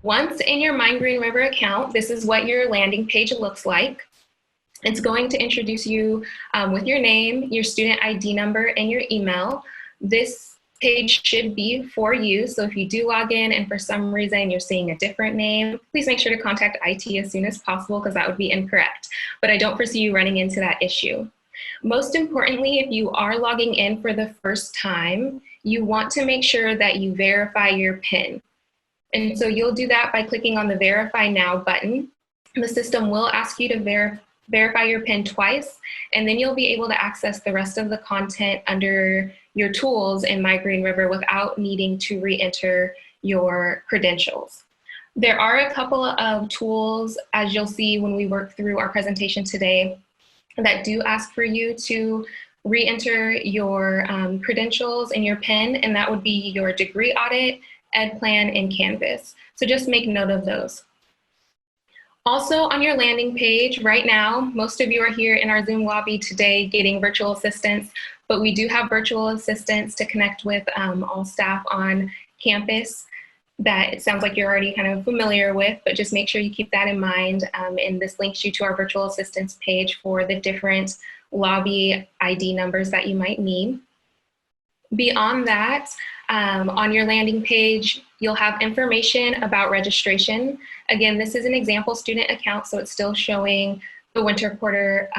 Once in your MyGreenRiver account, this is what your landing page looks like. It's going to introduce you with your name, your student ID number, and your email. This page should be for you, so if you do log in and for some reason you're seeing a different name, please make sure to contact IT as soon as possible because that would be incorrect. But I don't foresee you running into that issue. Most importantly, if you are logging in for the first time, you want to make sure that you verify your PIN. And so you'll do that by clicking on the Verify Now button. The system will ask you to verify your PIN twice, and then you'll be able to access the rest of the content under your tools in MyGreenRiver without needing to re-enter your credentials. There are a couple of tools, as you'll see when we work through our presentation today, that do ask for you to re-enter your credentials and your PIN, and that would be your degree audit, Ed Plan, and Canvas. So just make note of those. Also on your landing page right now, most of you are here in our Zoom lobby today getting virtual assistance, but we do have virtual assistants to connect with all staff on campus that it sounds like you're already kind of familiar with, but just make sure you keep that in mind. And this links you to our virtual assistance page for the different lobby ID numbers that you might need. Beyond that, on your landing page, you'll have information about registration. Again, this is an example student account, so it's still showing the winter quarter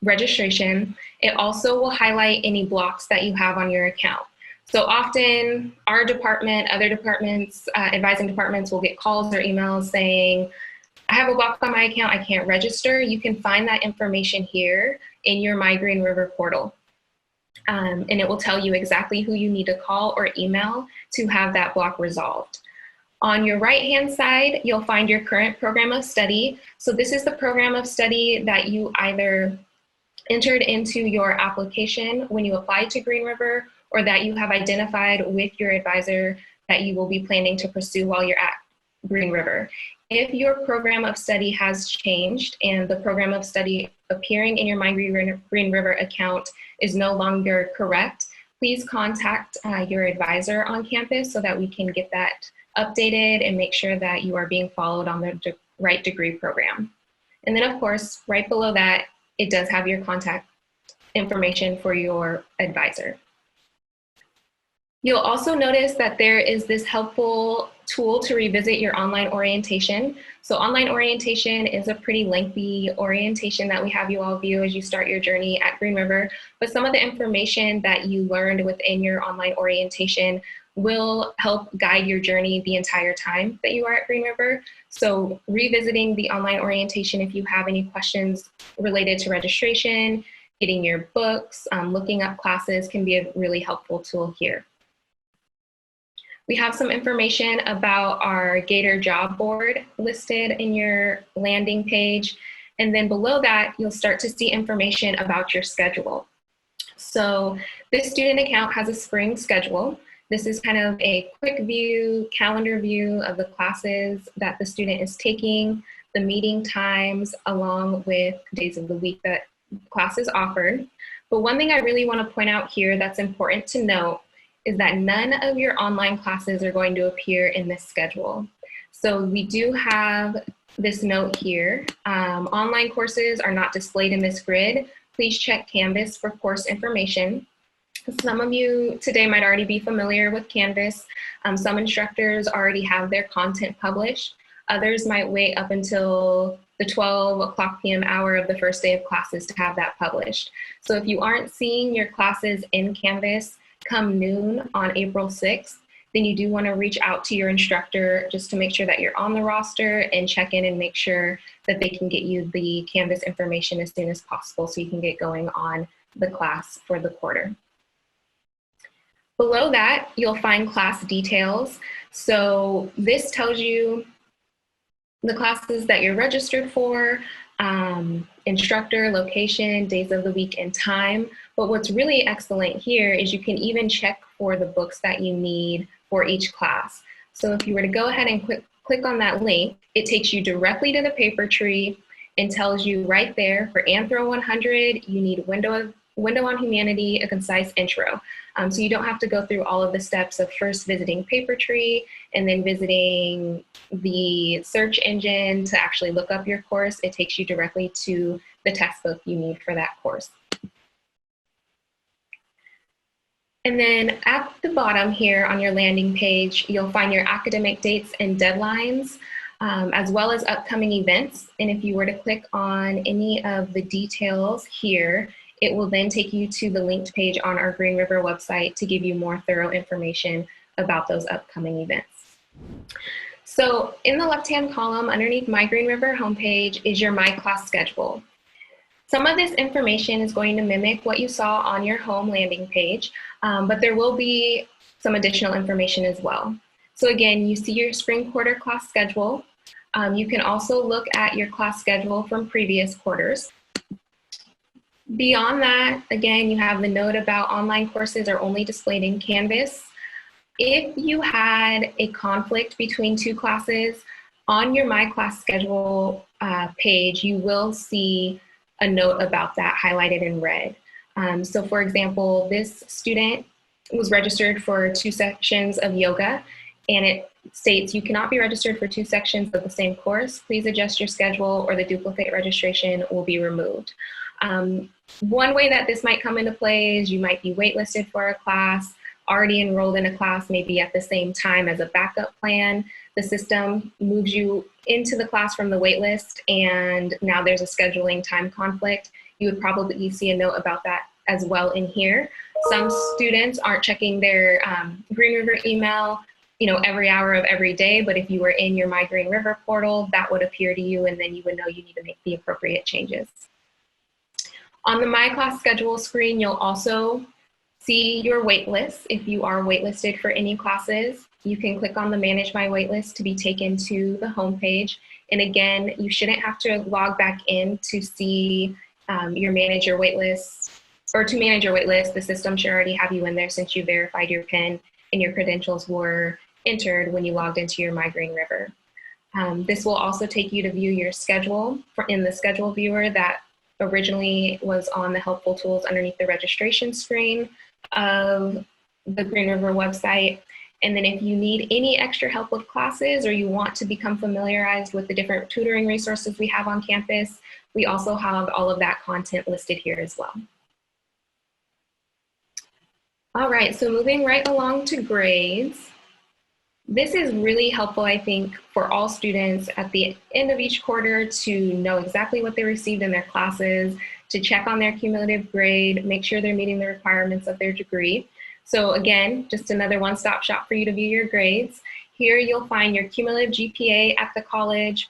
registration. It also will highlight any blocks that you have on your account. So often our department, other departments, advising departments will get calls or emails saying, I have a block on my account, I can't register. You can find that information here in your MyGreenRiver portal. And it will tell you exactly who you need to call or email to have that block resolved. On your right-hand side, you'll find your current program of study. So this is the program of study that you either entered into your application when you applied to GreenRiver, or that you have identified with your advisor that you will be planning to pursue while you're at GreenRiver. If your program of study has changed and the program of study appearing in your MyGreenRiver account is no longer correct, please contact your advisor on campus so that we can get that updated and make sure that you are being followed on the right degree program. And then of course, right below that, it does have your contact information for your advisor. You'll also notice that there is this helpful tool to revisit your online orientation. So online orientation is a pretty lengthy orientation that we have you all view as you start your journey at GreenRiver, but some of the information that you learned within your online orientation will help guide your journey the entire time that you are at GreenRiver. So revisiting the online orientation if you have any questions related to registration, getting your books, looking up classes can be a really helpful tool here. We have some information about our Gator job board listed in your landing page. And then below that, you'll start to see information about your schedule. So this student account has a spring schedule. This is kind of a quick view, calendar view of the classes that the student is taking, the meeting times, along with days of the week that class is offered. But one thing I really want to point out here that's important to note is that none of your online classes are going to appear in this schedule. So we do have this note here. Online courses are not displayed in this grid. Please check Canvas for course information. Some of you today might already be familiar with Canvas. Some instructors already have their content published. Others might wait up until the 12 o'clock p.m. hour of the first day of classes to have that published. So if you aren't seeing your classes in Canvas come noon on April 6th, then you do want to reach out to your instructor just to make sure that you're on the roster and check in and make sure that they can get you the Canvas information as soon as possible so you can get going on the class for the quarter. Below that, you'll find class details. So this tells you the classes that you're registered for, instructor, location, days of the week, and time. But what's really excellent here is you can even check for the books that you need for each class. So if you were to go ahead and click on that link, it takes you directly to the paper tree and tells you right there for Anthro 100, you need window on humanity, a concise intro. So you don't have to go through all of the steps of first visiting Papertree and then visiting the search engine to actually look up your course. It takes you directly to the textbook you need for that course. And then at the bottom here on your landing page, you'll find your academic dates and deadlines, as well as upcoming events. And if you were to click on any of the details here, it will then take you to the linked page on our Green River website to give you more thorough information about those upcoming events. So in the left-hand column underneath My Green River homepage is your My Class schedule. Some of this information is going to mimic what you saw on your home landing page, but there will be some additional information as well. So again, you see your spring quarter class schedule. You can also look at your class schedule from previous quarters. Beyond that, again, you have the note about online courses are only displayed in Canvas. If you had a conflict between two classes, on your My Class schedule page, you will see a note about that highlighted in red. So for example, this student was registered for 2 sections of yoga, and it states you cannot be registered for 2 sections of the same course. Please adjust your schedule or the duplicate registration will be removed. One way that this might come into play is you might be waitlisted for a class, already enrolled in a class, maybe at the same time as a backup plan. The system moves you into the class from the waitlist, and now there's a scheduling time conflict. You would probably see a note about that as well in here. Some students aren't checking their Green River email, every hour of every day, but if you were in your My Green River portal, that would appear to you, and then you would know you need to make the appropriate changes. On the My Class schedule screen, you'll also see your waitlist. If you are waitlisted for any classes, you can click on the Manage My Waitlist to be taken to the home page. And again, you shouldn't have to log back in to see your Manage Your Waitlist, or to manage your waitlist. The system should already have you in there since you verified your PIN and your credentials were entered when you logged into your My Green River. This will also take you to view your schedule in the schedule viewer that originally was on the helpful tools underneath the registration screen of the Green River website. And then if you need any extra help with classes or you want to become familiarized with the different tutoring resources we have on campus, we also have all of that content listed here as well. All right, so moving right along to grades. This is really helpful, I think, for all students at the end of each quarter to know exactly what they received in their classes, to check on their cumulative grade, make sure they're meeting the requirements of their degree. So again, just another one-stop shop for you to view your grades. Here you'll find your cumulative GPA at the college,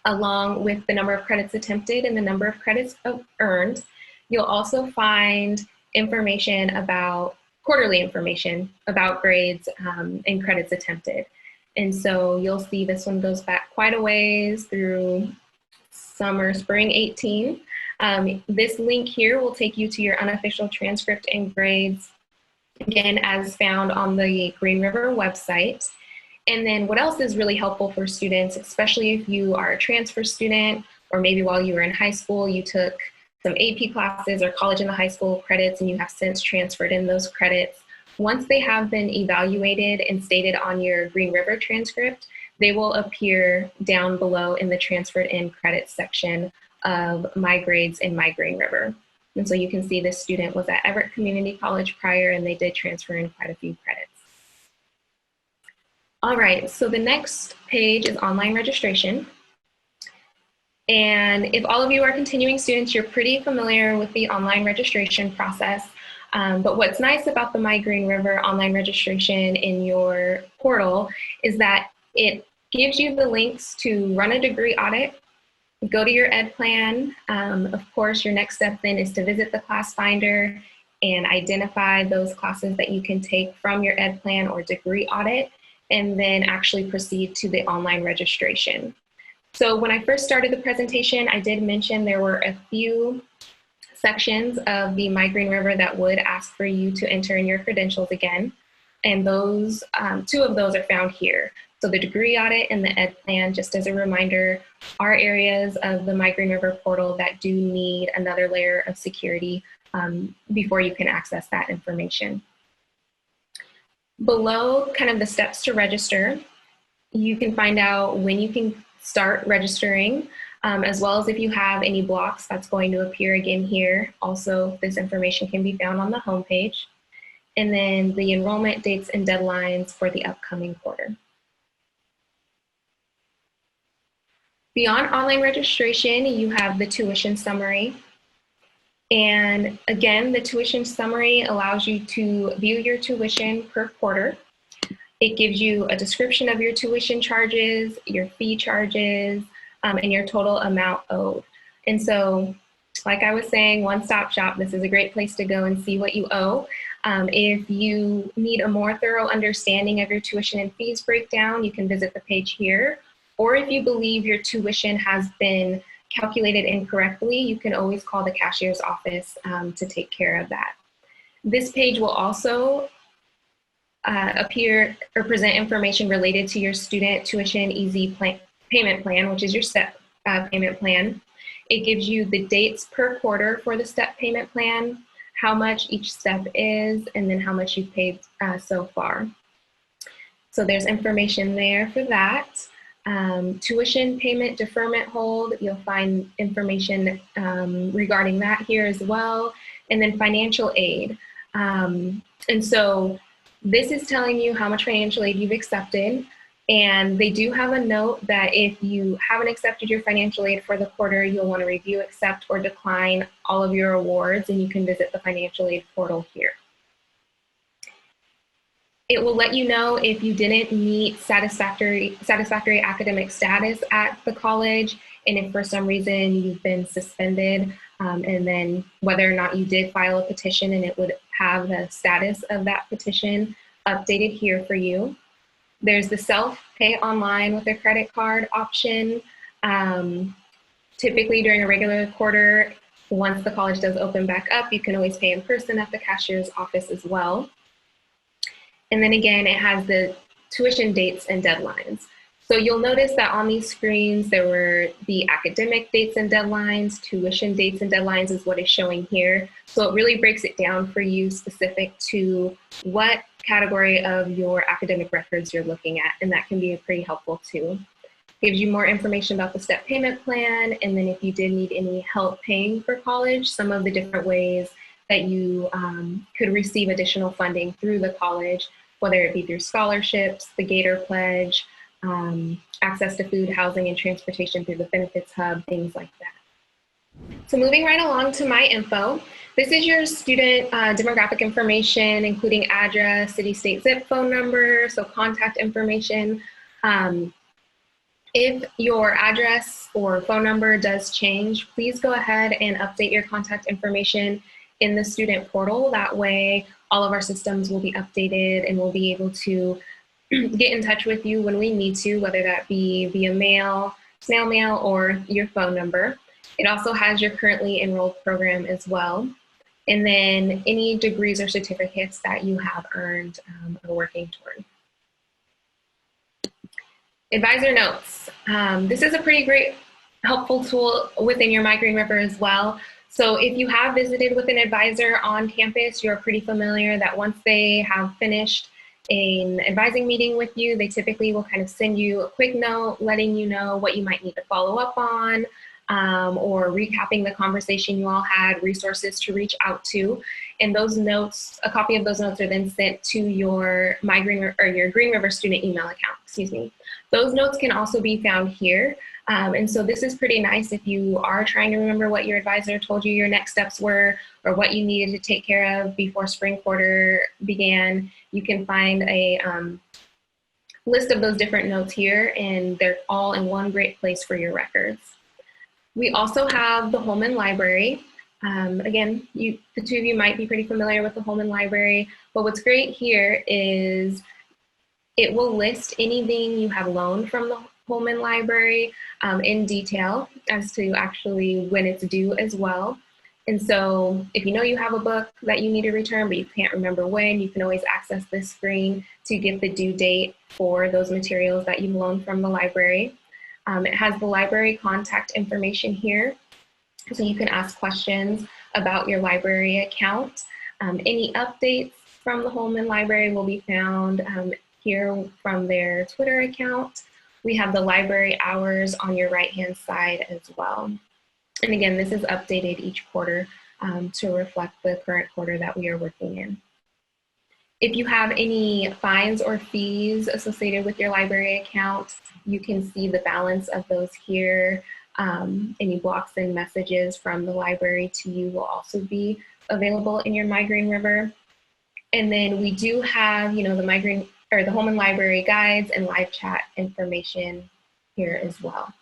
along with the number of credits attempted and the number of credits earned. You'll also find information about quarterly information about grades and credits attempted. And so you'll see this one goes back quite a ways through summer, spring 18. This link here will take you to your unofficial transcript and grades, again, as found on the Green River website. And then what else is really helpful for students, especially if you are a transfer student, or maybe while you were in high school, you took some AP classes or college in the high school credits and you have since transferred in those credits. Once they have been evaluated and stated on your Green River transcript, they will appear down below in the transferred in credits section of My Grades in My Green River. And so you can see this student was at Everett Community College prior and they did transfer in quite a few credits. All right, so the next page is online registration. And if all of you are continuing students, you're pretty familiar with the online registration process. But what's nice about the My Green River online registration in your portal is that it gives you the links to run a degree audit, go to your ed plan. Of course, your next step then is to visit the class finder and identify those classes that you can take from your ed plan or degree audit, and then actually proceed to the online registration. So when I first started the presentation, I did mention there were a few sections of the My Green River that would ask for you to enter in your credentials again. And those, 2 of those are found here. So the degree audit and the ed plan, just as a reminder, are areas of the My Green River portal that do need another layer of security before you can access that information. Below kind of the steps to register, you can find out when you can start registering, as well as if you have any blocks, that's going to appear again here. Also, this information can be found on the homepage. And then the enrollment dates and deadlines for the upcoming quarter. Beyond online registration, you have the tuition summary. And again, the tuition summary allows you to view your tuition per quarter. It gives you a description of your tuition charges, your fee charges, and your total amount owed. And so, like I was saying, one-stop shop, this is a great place to go and see what you owe. If you need a more thorough understanding of your tuition and fees breakdown, you can visit the page here. Or if you believe your tuition has been calculated incorrectly, you can always call the cashier's office to take care of that. This page will also appear or present information related to your student tuition easy payment plan, which is your step payment plan. It gives you the dates per quarter for the step payment plan, how much each step is, and then how much you've paid so far. So there's information there for that. Tuition payment deferment hold, you'll find information regarding that here as well. And then financial aid. And so this is telling you how much financial aid you've accepted. And they do have a note that if you haven't accepted your financial aid for the quarter, you'll want to review, accept, or decline all of your awards, and you can visit the financial aid portal here. It will let you know if you didn't meet satisfactory academic status at the college, and if for some reason you've been suspended, and then whether or not you did file a petition, and it would have the status of that petition updated here for you. There's the self-pay online with a credit card option. Typically during a regular quarter, once the college does open back up, you can always pay in person at the cashier's office as well. And then again, it has the tuition dates and deadlines. So you'll notice that on these screens, there were the academic dates and deadlines, tuition dates and deadlines is what is showing here. So it really breaks it down for you specific to what category of your academic records you're looking at, and that can be pretty helpful too. Gives you more information about the step payment plan, and then if you did need any help paying for college, some of the different ways that you could receive additional funding through the college, whether it be through scholarships, the Gator Pledge, access to food, housing, and transportation through the benefits hub, things like that. So moving right along to My Info, this is your student demographic information, including address, city, state, zip, phone number, so contact information. If your address or phone number does change, please go ahead and update your contact information in the student portal. That way, all of our systems will be updated and we'll be able to get in touch with you when we need to, whether that be via mail, snail mail, or your phone number. It also has your currently enrolled program as well. And then any degrees or certificates that you have earned or working toward. Advisor notes. This is a pretty great, helpful tool within your MyGreenRiver as well. So if you have visited with an advisor on campus, you're pretty familiar that once they have finished an advising meeting with you, they typically will kind of send you a quick note letting you know what you might need to follow up on, or recapping the conversation you all had, resources to reach out to. And those notes, a copy of those notes are then sent to your MyGreenRiver or your GreenRiver student email account, excuse me. Those notes can also be found here. And so this is pretty nice if you are trying to remember what your advisor told you your next steps were or what you needed to take care of before spring quarter began. You can find a list of those different notes here, and they're all in one great place for your records. We also have the Holman Library. Again, the two of you might be pretty familiar with the Holman Library, but what's great here is it will list anything you have loaned from the Holman Library in detail as to actually when it's due as well. And so if you know you have a book that you need to return, but you can't remember when, you can always access this screen to get the due date for those materials that you loaned from the library. It has the library contact information here, so you can ask questions about your library account. Any updates from the Holman Library will be found here from their Twitter account. We have the library hours on your right-hand side as well. And again, this is updated each quarter to reflect the current quarter that we are working in. If you have any fines or fees associated with your library account, you can see the balance of those here. Any blocks and messages from the library to you will also be available in your MyGreenRiver. And then we do have, the the Holman Library guides and live chat information here as well.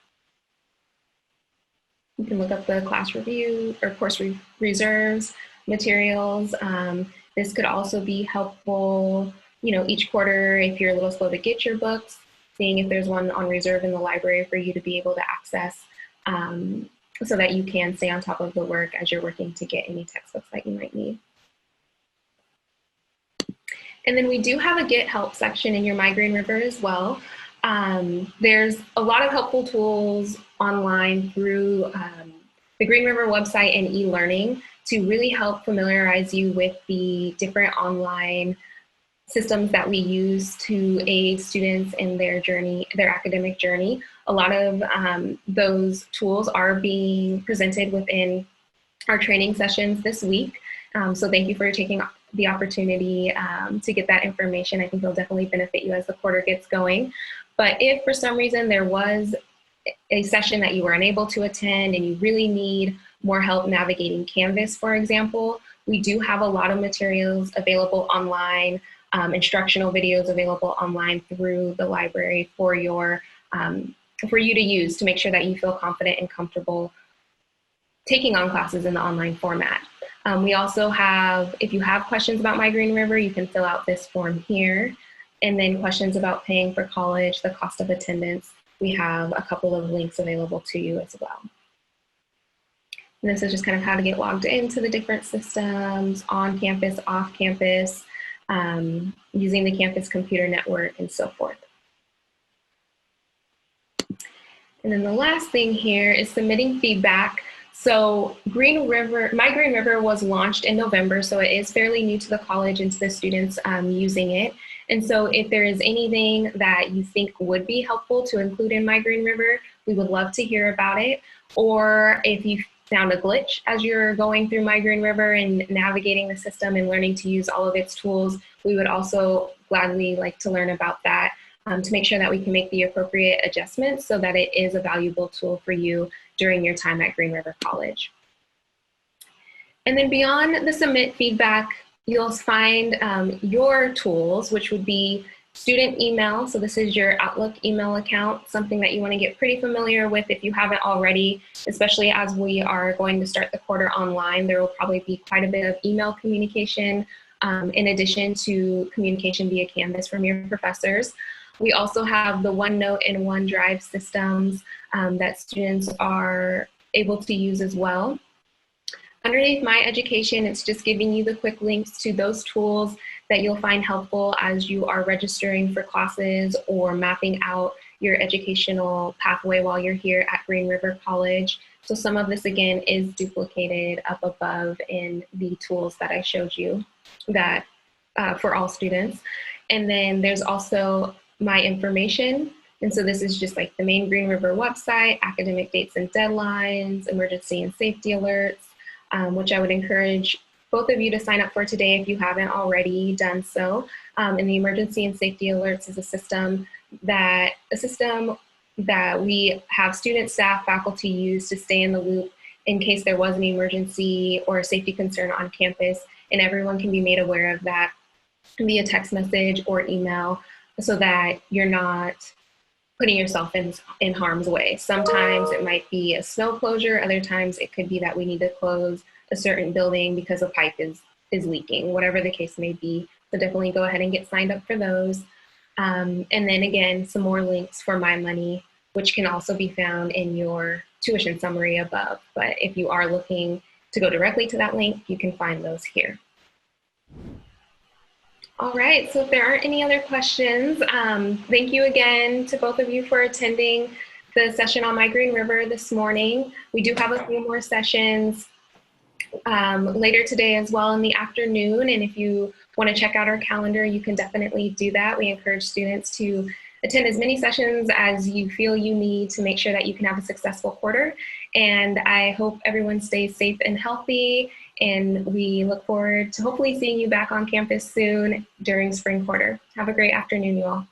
You can look up the class review or course reserves, materials. This could also be helpful, each quarter if you're a little slow to get your books, seeing if there's one on reserve in the library for you to be able to access so that you can stay on top of the work as you're working to get any textbooks that you might need. And then we do have a Get Help section in your MyGreenRiver as well. There's a lot of helpful tools online through the GreenRiver website and e-learning to really help familiarize you with the different online systems that we use to aid students in their journey, their academic journey. A lot of those tools are being presented within our training sessions this week. So thank you for taking the opportunity to get that information. I think it'll definitely benefit you as the quarter gets going. But if for some reason there was a session that you were unable to attend and you really need more help navigating Canvas, for example, we do have a lot of materials available online, instructional videos available online through the library for you to use to make sure that you feel confident and comfortable taking on classes in the online format. We also have, if you have questions about MyGreenRiver, you can fill out this form here. And then questions about paying for college, the cost of attendance, we have a couple of links available to you as well. And this is just kind of how to get logged into the different systems, on campus, off campus, using the campus computer network and so forth. And then the last thing here is submitting feedback. So MyGreenRiver was launched in November, so it is fairly new to the college and to the students using it. And so if there is anything that you think would be helpful to include in MyGreenRiver, we would love to hear about it. Or if you found a glitch as you're going through MyGreenRiver and navigating the system and learning to use all of its tools, we would also gladly like to learn about that to make sure that we can make the appropriate adjustments so that it is a valuable tool for you during your time at GreenRiver College. And then beyond the submit feedback, you'll find your tools, which would be student email. So this is your Outlook email account, something that you want to get pretty familiar with if you haven't already, especially as we are going to start the quarter online. There will probably be quite a bit of email communication in addition to communication via Canvas from your professors. We also have the OneNote and OneDrive systems that students are able to use as well. Underneath My Education, it's just giving you the quick links to those tools that you'll find helpful as you are registering for classes or mapping out your educational pathway while you're here at GreenRiver College. So some of this, again, is duplicated up above in the tools that I showed you that for all students. And then there's also My Information. And so this is just like the main GreenRiver website, academic dates and deadlines, emergency and safety alerts, which I would encourage both of you to sign up for today if you haven't already done so. And the emergency and safety alerts is a system that we have student, staff, faculty use to stay in the loop in case there was an emergency or a safety concern on campus, and everyone can be made aware of that via text message or email so that you're not putting yourself in harm's way. Sometimes it might be a snow closure, other times it could be that we need to close a certain building because a pipe is leaking, whatever the case may be. So definitely go ahead and get signed up for those. And then again, some more links for My Money, which can also be found in your tuition summary above. But if you are looking to go directly to that link, you can find those here. All right, so if there aren't any other questions, thank you again to both of you for attending the session on MyGreenRiver this morning. We do have a few more sessions later today as well in the afternoon. And if you want to check out our calendar, you can definitely do that. We encourage students to attend as many sessions as you feel you need to make sure that you can have a successful quarter. And I hope everyone stays safe and healthy. And we look forward to hopefully seeing you back on campus soon during spring quarter. Have a great afternoon, you all.